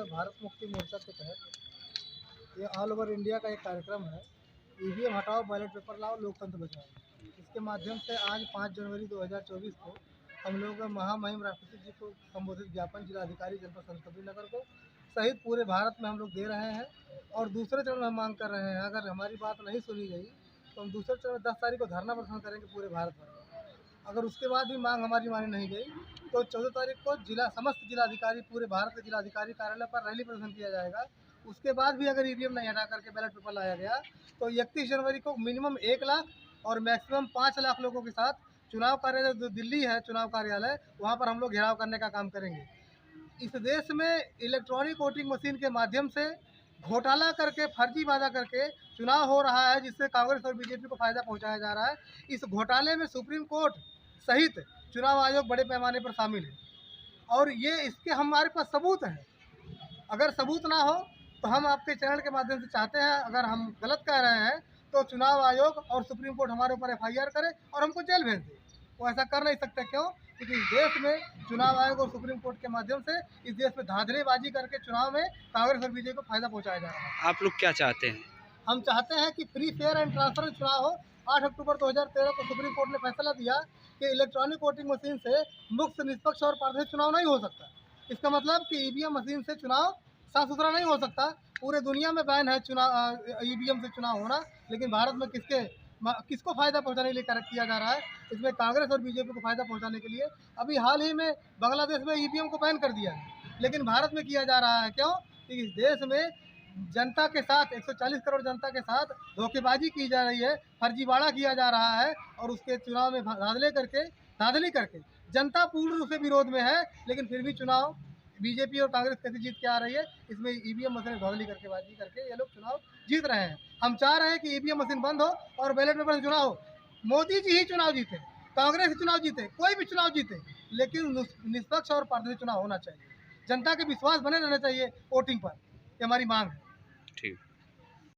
भारत मुक्ति मोर्चा के तहत ये ऑल ओवर इंडिया का एक कार्यक्रम है। ईवीएम हटाओ, बैलेट पेपर लाओ, लोकतंत्र बचाओ। इसके माध्यम से आज 5 जनवरी 2024 को हम लोग महामहिम राष्ट्रपति जी को संबोधित ज्ञापन जिलाधिकारी जनपद संतकबीर नगर को सहित पूरे भारत में हम लोग दे रहे हैं। और दूसरे चरण में हम मांग कर रहे हैं, अगर हमारी बात नहीं सुनी गई तो हम दूसरे चरण 10 तारीख को धरना प्रदर्शन करेंगे पूरे भारत भर में। अगर उसके बाद भी मांग हमारी मानी नहीं गई तो 14 तारीख को समस्त जिलाधिकारी, पूरे भारत के जिलाधिकारी कार्यालय पर रैली प्रदर्शन किया जाएगा। उसके बाद भी अगर ईवीएम नहीं हटा करके बैलेट पेपर लाया गया तो 31 जनवरी को मिनिमम 1 लाख और मैक्सिमम 5 लाख लोगों के साथ चुनाव कार्यालय जो दिल्ली है, चुनाव कार्यालय, वहाँ पर हम लोग घेराव करने का काम करेंगे। इस देश में इलेक्ट्रॉनिक वोटिंग मशीन के माध्यम से घोटाला करके, फर्जी वादा करके चुनाव हो रहा है, जिससे कांग्रेस और बीजेपी को फायदा पहुंचाया जा रहा है। इस घोटाले में सुप्रीम कोर्ट सहित चुनाव आयोग बड़े पैमाने पर शामिल है और ये इसके हमारे पास सबूत हैं। अगर सबूत ना हो तो हम आपके चैनल के माध्यम से चाहते हैं, अगर हम गलत कह रहे हैं तो चुनाव आयोग और सुप्रीम कोर्ट हमारे ऊपर एफआईआर करे और हमको जेल भेज दे। वो ऐसा कर नहीं सकते। क्यों? क्योंकि इस देश में चुनाव आयोग और सुप्रीम कोर्ट के माध्यम से इस देश में धांधलीबाजी करके चुनाव में कांग्रेस और बीजेपी को फायदा पहुंचाया जा रहा है। आप लोग क्या चाहते हैं? हम चाहते हैं कि फ्री, फेयर एंड ट्रांसपेरेंट चुनाव हो। 8 अक्टूबर 2013 को सुप्रीम कोर्ट ने फैसला दिया कि इलेक्ट्रॉनिक वोटिंग मशीन से मुक्त, निष्पक्ष और पारदर्शी चुनाव नहीं हो सकता। इसका मतलब कि ईवीएम मशीन से चुनाव साफ सुथरा नहीं हो सकता। पूरे दुनिया में बैन है चुनाव, ईवीएम से चुनाव होना, लेकिन भारत में किसको फ़ायदा पहुंचाने के लिए किया जा रहा है? इसमें कांग्रेस और बीजेपी को फ़ायदा पहुंचाने के लिए। अभी हाल ही में बांग्लादेश में ईवीएम को बैन कर दिया है, लेकिन भारत में किया जा रहा है। क्यों? कि इस देश में जनता के साथ, 140 करोड़ जनता के साथ धोखेबाजी की जा रही है, फर्जीवाड़ा किया जा रहा है और उसके चुनाव में धांधली करके जनता पूर्ण रूप से विरोध में है, लेकिन फिर भी चुनाव बीजेपी और कांग्रेस कैसे जीत के आ रही है? इसमें ईवीएम मशीन धांधली करके, बाजी करके ये लोग चुनाव जीत रहे हैं। हम चाह रहे हैं कि ईवीएम मशीन बंद हो और बैलेट पेपर से चुनाव हो। मोदी जी ही चुनाव जीते, कांग्रेस चुनाव जीते, कोई भी चुनाव जीते, लेकिन निष्पक्ष और पारदर्शी चुनाव होना चाहिए। जनता के विश्वास बने रहना चाहिए वोटिंग पर। ये हमारी मांग है।